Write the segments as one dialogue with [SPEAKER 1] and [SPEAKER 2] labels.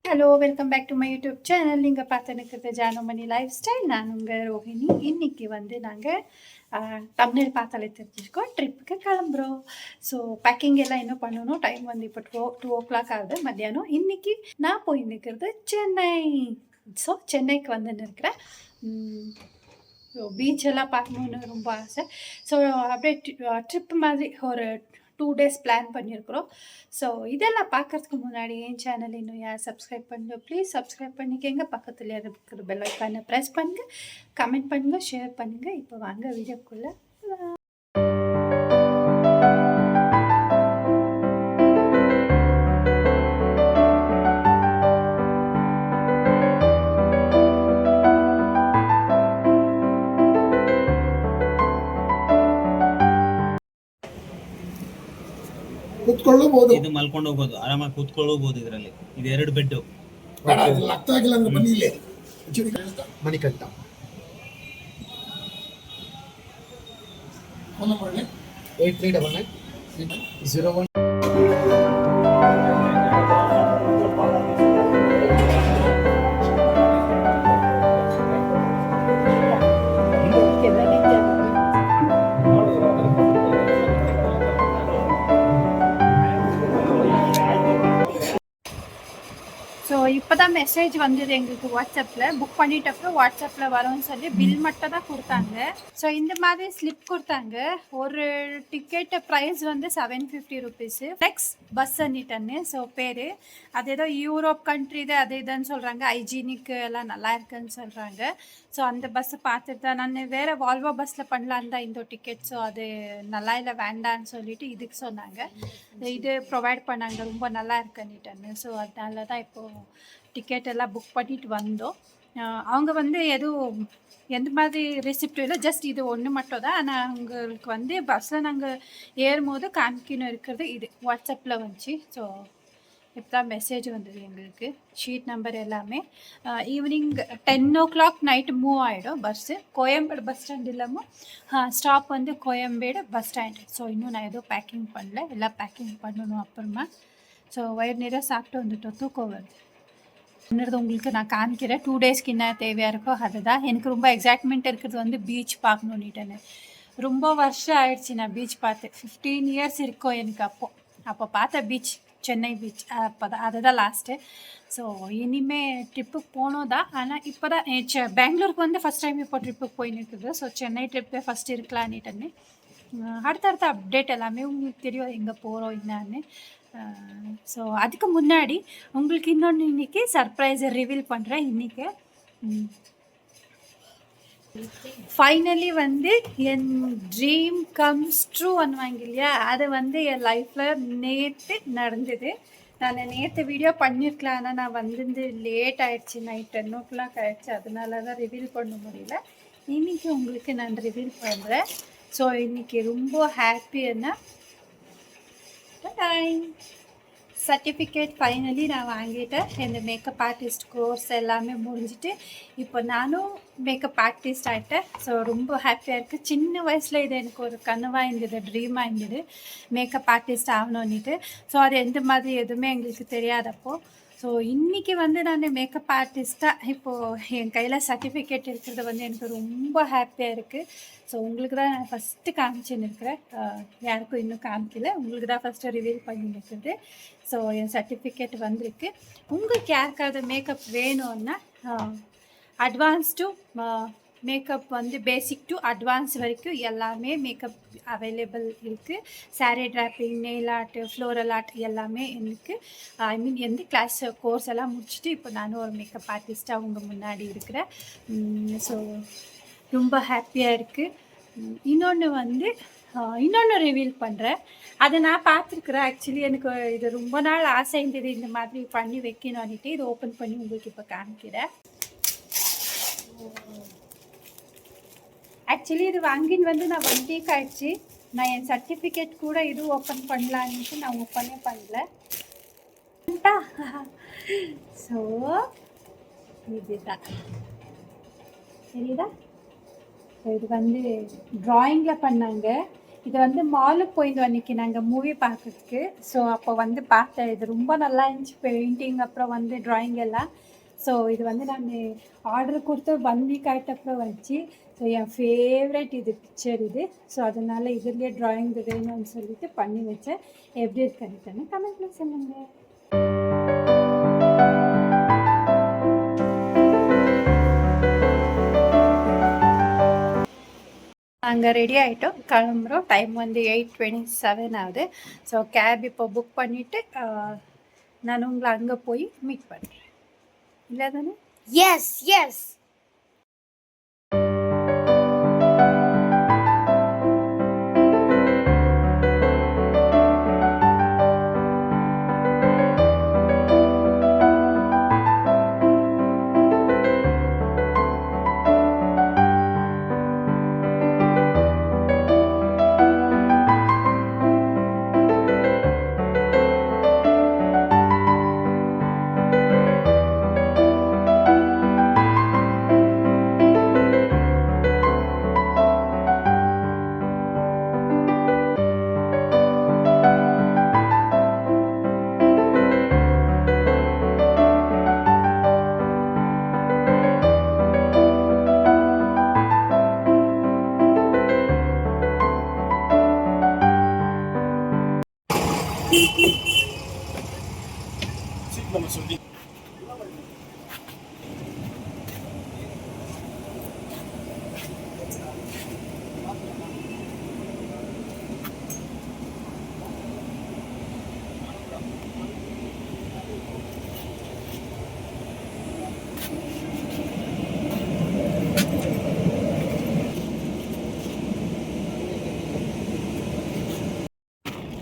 [SPEAKER 1] Hello, welcome back to my YouTube channel. நீங்கள் பார்த்துனுக்கிறது ஜானுமணி life style. நான் உங்கள் ரோஹிணி. இன்றைக்கி வந்து நாங்கள் தமிழ் பார்த்தாலே தெரிஞ்சுருக்கோம், ட்ரிப்புக்கு கிளம்புறோம். ஸோ பேக்கிங் எல்லாம் இன்னும் பண்ணணும். டைம் வந்து இப்போ 2 o'clock ஆகுது மத்தியானம். இன்றைக்கி நான் போய் நிற்கிறது சென்னை. ஸோ சென்னைக்கு வந்து நிற்கிறேன். பீச் எல்லாம் பார்க்கணுன்னு ரொம்ப ஆசை. ஸோ அப்படியே ட்ரிப் மாதிரி ஒரு 2 days பிளான் பண்ணியிருக்கிறோம். ஸோ இதெல்லாம் பார்க்கறதுக்கு முன்னாடி என் சேனல் இன்னும் யார் சப்ஸ்கிரைப் பண்ணுங்க, ப்ளீஸ் சப்ஸ்கிரைப் பண்ணிக்கங்க. பக்கத்தில் இருக்கிற பெல் ஐக்கானை ப்ரெஸ் பண்ணுங்கள், கமெண்ட் பண்ணுங்கள், ஷேர் பண்ணுங்கள். இப்போ வாங்க வீடியோக்குள்ளே.
[SPEAKER 2] ಕೂತ್ಕೊಳ್ಳಬಹುದು.
[SPEAKER 3] ಇದು ಮಲ್ಕೊಂಡು ಹೋಗೋದು, ಆರಾಮಾಗಿ ಕೂತ್ಕೊಳ್ಳಬಹುದು. ಇದರಲ್ಲಿ ಇದು 2 ಬೆಡ್.
[SPEAKER 2] ಅರ್ಥ ಆಗಿಲ್ಲ ಅಂದ್ರೆ ಬನ್ನಿ ಇಲ್ಲಿ ಮಣಿಕಂಠ ಫೋನ್ ನಂಬರ್ 839901.
[SPEAKER 1] ஸோ இப்போ தான் மெசேஜ் வந்தது எங்களுக்கு வாட்ஸ்அப்பில். புக் பண்ணிட்டப்போ வாட்ஸ்அப்பில் வரும்னு சொல்லி பில் மட்டும் தான் கொடுத்தாங்க. ஸோ இந்த மாதிரி ஸ்லிப் கொடுத்தாங்க. ஒரு டிக்கெட் ப்ரைஸ் வந்து 750 rupees. நெக்ஸ்ட் பஸ் அன்னிட்டன்னு. ஸோ பேர் அது ஏதோ யூரோப் கண்ட்ரி இது அது இதுன்னு சொல்கிறாங்க. ஹைஜீனிக் எல்லாம் நல்லா இருக்குன்னு சொல்கிறாங்க. ஸோ அந்த பஸ்ஸை பார்த்துட்டு தான் நான் வேறு வால்வோ பஸ்ஸில் பண்ணலான்னு தான் இந்த டிக்கெட். ஸோ அது நல்லா இல்லை, வேண்டான்னு சொல்லிட்டு இதுக்கு சொன்னாங்க. இது ப்ரொவைட் பண்ணாங்க, ரொம்ப நல்லா இருக்குன்னுட்டேன்னு. ஸோ அதனால தான் இப்போது டிக்கெட் எல்லாம் புக் பண்ணிட்டு வந்தோம். அவங்க வந்து எதுவும் எந்த மாதிரி ரெசிப்டும் இல்லை, ஜஸ்ட் இது ஒன்று மட்டும் தான். ஆனால் அவங்களுக்கு வந்து பஸ்ஸில் நாங்கள் ஏறும்போது காமிக்கணும் இருக்கிறது இது வாட்ஸ்அப்பில் வந்துச்சு. ஸோ இப்போ தான் மெசேஜ் வந்தது எங்களுக்கு, ஷீட் நம்பர் எல்லாமே. ஈவினிங் 10 o'clock நைட்டு மூவ் ஆகிடும் பஸ்ஸு. கோயம்பேடு பஸ் ஸ்டாண்ட் இல்லாமல் ஸ்டாப் வந்து கோயம்பேடு பஸ் ஸ்டாண்டு. ஸோ இன்னும் நான் எதுவும் பேக்கிங் பண்ணல, எல்லாம் பேக்கிங் பண்ணணும் அப்புறமா. ஸோ வயிறு நிறைய சாப்பிட்டு வந்துட்டோம், தூக்கம் வருது. என்னது உங்களுக்கு நான் காமிக்கிறேன். 2 daysக்கு என்ன தேவையாக இருக்கோ அதுதான். எனக்கு ரொம்ப எக்ஸைட்மெண்ட் இருக்கிறது வந்து பீச் பார்க்கணுன்னுட்டேன்னு. ரொம்ப வருஷம் ஆயிடுச்சு நான் பீச் பார்த்து. 15 years இருக்கும் எனக்கு. அப்போ பார்த்த பீச் சென்னை பீச். அப்போ தான் அதுதான் லாஸ்ட்டு. ஸோ இனிமேல் ட்ரிப்புக்கு போனோம் தான். ஆனால் இப்போ தான் பெங்களூருக்கு வந்து ஃபஸ்ட் டைம் இப்போ ட்ரிப்புக்கு போய் நிற்குது. ஸோ சென்னை ட்ரிப்பே ஃபஸ்ட் இருக்கலான்னுட்டேன்னு. அடுத்தடுத்த அப்டேட் எல்லாமே உங்களுக்கு தெரியும், எங்கே போகிறோம் என்னான்னு. ஸோ அதுக்கு முன்னாடி உங்களுக்கு இன்னொன்று இன்றைக்கி சர்ப்ரைஸை ரிவீல் பண்ணுறேன். இன்றைக்கி ஃபைனலி வந்து என் ட்ரீம் கம்ஸ் ட்ரூ பண்ணுவாங்க இல்லையா, அது வந்து என் லைஃப்பில் நேற்று நடந்தது. நான் நேற்று வீடியோ பண்ணியிருக்கலாம், ஆனால் நான் வந்து லேட் ஆகிடுச்சு, நைட் 10 o'clock ஆகிடுச்சு. அதனால தான் ரிவீல் பண்ண முடியல. இன்றைக்கி உங்களுக்கு நான் ரிவீல் பண்ணுறேன். ஸோ இன்றைக்கி ரொம்ப ஹாப்பின்னா சர்டிஃபிகேட் ஃபைனலி நான் வாங்கிட்டேன். இந்த மேக்கப் ஆர்டிஸ்ட் கோர்ஸ் எல்லாமே முடிஞ்சிட்டு இப்போ நானும் மேக்கப் ஆர்டிஸ்ட் ஆகிட்டேன். ஸோ ரொம்ப ஹாப்பியாக இருக்குது. சின்ன வயசில் இது எனக்கு ஒரு கனவாக இருந்தது, ட்ரீமாக இருந்தது, மேக்கப் ஆர்டிஸ்ட் ஆகணுன்னுட்டு. ஸோ அது எந்த மாதிரி எதுவுமே எங்களுக்கு தெரியாதப்போ. ஸோ இன்றைக்கி வந்து நான் மேக்கப் ஆர்டிஸ்ட்டாக இப்போது என் கையில் சர்டிஃபிகேட் இருக்கிறது வந்து எனக்கு ரொம்ப ஹாப்பியாக இருக்குது. ஸோ உங்களுக்கு தான் நான் ஃபஸ்ட்டு காமிச்சுன்னு இருக்கிறேன், யாருக்கும் இன்னும் காமிக்கல. உங்களுக்கு தான் ஃபஸ்ட்டு ரிவீல் பண்ணின்னு இருக்குது. ஸோ என் சர்டிஃபிகேட் வந்திருக்கு. உங்களுக்கு யாருக்காவது மேக்கப் வேணும்னா அட்வான்ஸ் டு மேக்கப் வந்து பேசிக் டு அட்வான்ஸ் வரைக்கும் எல்லாமே மேக்கப் அவைலபிள் இருக்குது. Sari draping, nail art, floral art எல்லாமே எனக்கு. ஐ மீன் எந்த கிளாஸ் கோர்ஸ் எல்லாம் முடிச்சுட்டு இப்போ நானும் ஒரு மேக்கப் ஆர்டிஸ்ட்டாக அவங்க முன்னாடி இருக்கிறேன். ஸோ ரொம்ப ஹாப்பியாக இருக்குது. இன்னொன்று வந்து இன்னொன்று ரிவீல் பண்ணுறேன். அதை நான் பார்த்துருக்குறேன். ஆக்சுவலி எனக்கு இது ரொம்ப நாள் ஆசை இருந்தது, இந்த மாதிரி பண்ணி வைக்கணும்னுட்டு. இது ஓப்பன் பண்ணி உங்களுக்கு இப்போ காமிக்கிறேன். ஆக்சுவலி இது வாங்கின்னு வந்து நான் 1 week ஆயிடுச்சு. நான் என் சர்டிஃபிகேட் கூட இது ஓப்பன் பண்ணலான்ட்டு நான் ஓப்பனே பண்ணல. ஸோ இதுதான் தெரியுதா? ஸோ இது வந்து ட்ராயிங்கில் பண்ணாங்க. இது வந்து மாலுக்கு போயிட்டு அன்றைக்கி நாங்கள் மூவி பார்க்கறதுக்கு. ஸோ அப்போ வந்து பார்த்தேன். இது ரொம்ப நல்லா இருந்துச்சு பெயிண்டிங், அப்புறம் வந்து ட்ராயிங் எல்லாம். ஸோ இது வந்து நான் ஆர்டர் கொடுத்து 1 வீக் ஆகிட்டப்புறம் வந்துச்சு. ஸோ என் ஃபேவரட் இது பிக்சர் இது. ஸோ அதனால் இதுலேயே ட்ராயிங் வேணும்னு சொல்லிட்டு பண்ணி வச்சேன். எப்படி இருக்குன்னு கமெண்ட்டில் சொல்லுங்கள். நாங்கள் ரெடி ஆகிட்டோம், கிளம்புறோம். டைம் வந்து 8:27 ஆகுது. ஸோ கேப் இப்போ புக் பண்ணிவிட்டு நான் உங்களை அங்கே போய் மீட் பண்ணுறேன். இல்லை தானே?
[SPEAKER 4] Yes, yes.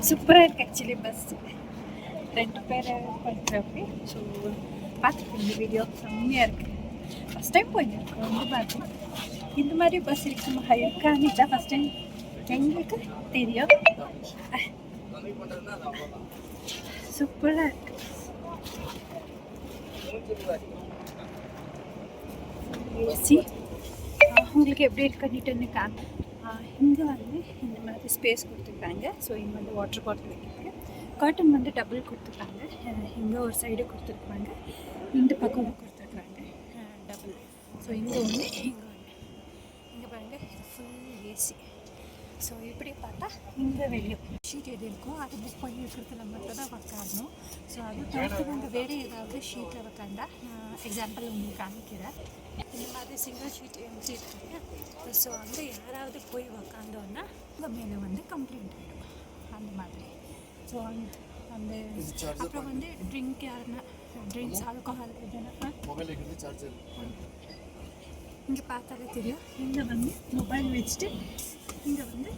[SPEAKER 1] சூப்பராக இருக்குது ஆக்சுவலி பஸ். 2 பேர் பண்ணுறப்பே. ஸோ பார்த்துக்கோங்க, இந்த வீடியோ செம்மையாக இருக்குது. ஃபஸ்ட் டைம் போயிருக்கோம் வந்து பார்த்தோம். இந்த மாதிரி பஸ் இருக்குமா இருக்கான்னு தான் ஃபஸ்ட் டைம் எங்களுக்கு தெரியும். சூப்பராக இருக்குது. ஏசி உங்களுக்கு எப்படி இருக்குன்னுட்டு இங்கே வந்து இந்த மாதிரி ஸ்பேஸ் கொடுத்துருக்காங்க. ஸோ இங்கே வந்து வாட்டர் பாட்டில் வைக்கிறாங்க. காட்டன் வந்து டபுள் கொடுத்துருக்காங்க. இங்கே ஒரு சைடு கொடுத்துருக்காங்க, இந்த பக்கம் கொடுத்துருக்குறாங்க டபுள். ஸோ இங்கே ஒன்று, இங்கே பாருங்கள், ஃபுல் ஏசி. ஸோ இப்படி பார்த்தா இங்கே வெளியே ஷீட் எது இருக்கும் அது புக் பண்ணி இருக்கிறதுல மட்டும் தான் உக்காரணும். ஸோ அது தவிர்த்து நாங்கள் வேறு ஏதாவது ஷீட்டில் உக்காந்தா எக்ஸாம்பிள் உங்களுக்கு காமிக்கிறேன். இந்த மாதிரி சிங்கிள் ஷீட் எம்டி இருக்குங்க. ஸோ அங்கே யாராவது போய் உக்காந்தோன்னா உங்கள் மேலே வந்து கம்ப்ளைண்ட் ஆகிடும் அந்த மாதிரி. ஸோ அந்த அப்புறம் வந்து ட்ரிங்க் யாருன்னா ட்ரிங்க்ஸ் ஆல்கஹால் எதுனா இங்கே பார்த்தாலே தெரியும். இங்கே வந்து மொபைல் வச்சுட்டு இங்கே வந்து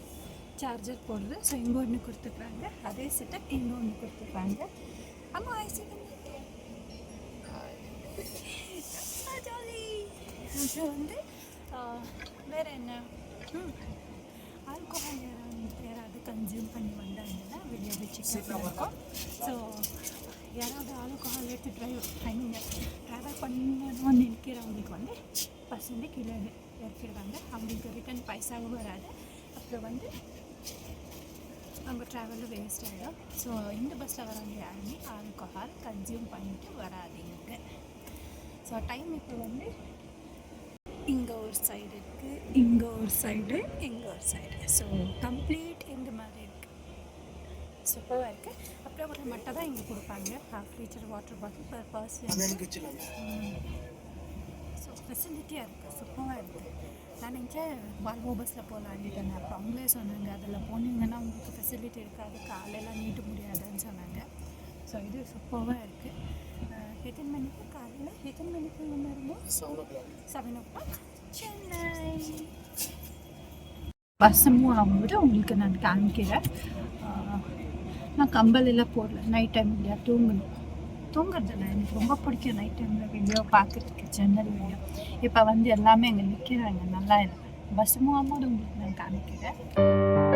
[SPEAKER 1] சார்ஜர் போடுறது. ஸோ இங்கே ஒன்று கொடுத்துருக்குறாங்க, அதே செட்டப் இங்கே ஒன்று கொடுத்துருக்காங்க. ஆமாம் ஜாலி. அப்புறம் வந்து வேறு என்ன, ஆல்கோஹால் யாராவது கன்சியூம் பண்ணி வந்தாங்கன்னா வெளியே வச்சு இருக்கும். ஸோ யாராவது ஆல்கோஹால் எடுத்து ட்ராவல் பண்ணணும்னு நினைக்கிறவங்களுக்கு வந்து பர்சன்ட் கீழே இறக்கிடுவாங்க. அவங்களுக்கு ரிட்டன் பைசாவும் வராது. அப்புறம் வந்து அவங்க ட்ராவலும் வேஸ்ட் ஆகிடும். ஸோ இந்த பஸ்ஸில் வரவங்க யாருமே ஆல்கோஹால் கன்சியூம் பண்ணிட்டு வராதீங்க. ஸோ டைம் இப்போ வந்து இங்கே ஒரு சைடு இருக்குது, இங்கே ஒரு சைடு, இங்கே ஒரு சைடு. ஸோ கம்ப்ளீட் இந்த மாதிரி இருக்குது. சூப்பராக இருக்குது. அப்புறம் ஒரு மட்டும் தான் இங்கே கொடுப்பாங்க, 1/2 litre water bottle per person. So ஃபெசிலிட்டியாக இருக்குது, சூப்பராக இருக்குது. நான் நினச்சேன் வால்வோ பஸ்ஸில் போகலான்ட்டேன். அப்புறம் அவங்களே சொன்னாங்க அதில் போனீங்கன்னா உங்களுக்கு ஃபெசிலிட்டி இருக்காது, காலையெல்லாம் நீட்ட முடியாதுன்னு சொன்னாங்க. ஸோ இது சூப்பராக இருக்குது. எத்தனை மணிக்கு காலையில் எத்தனை மணிக்கு நம்ம இருந்தோம்? 7 o'clock சென்னை. பஸ் மூவ் ஆகும்போது உங்களுக்கு நான் காமிக்கிறேன். நான் கம்பல் எல்லாம் போடல, நைட் டைம் இல்லையா தூங்குறதில்ல. எனக்கு ரொம்ப பிடிக்கும் நைட் டைமில் வீடியோ பார்க்குறதுக்கு, ஜன்னல் வீடியோ. இப்போ வந்து எல்லாமே அங்கே நிற்கிறாங்க, நல்லா இல்லை. பஸ் மூவ் ஆகும்போது உங்களுக்கு நான் காமிக்கிறேன்.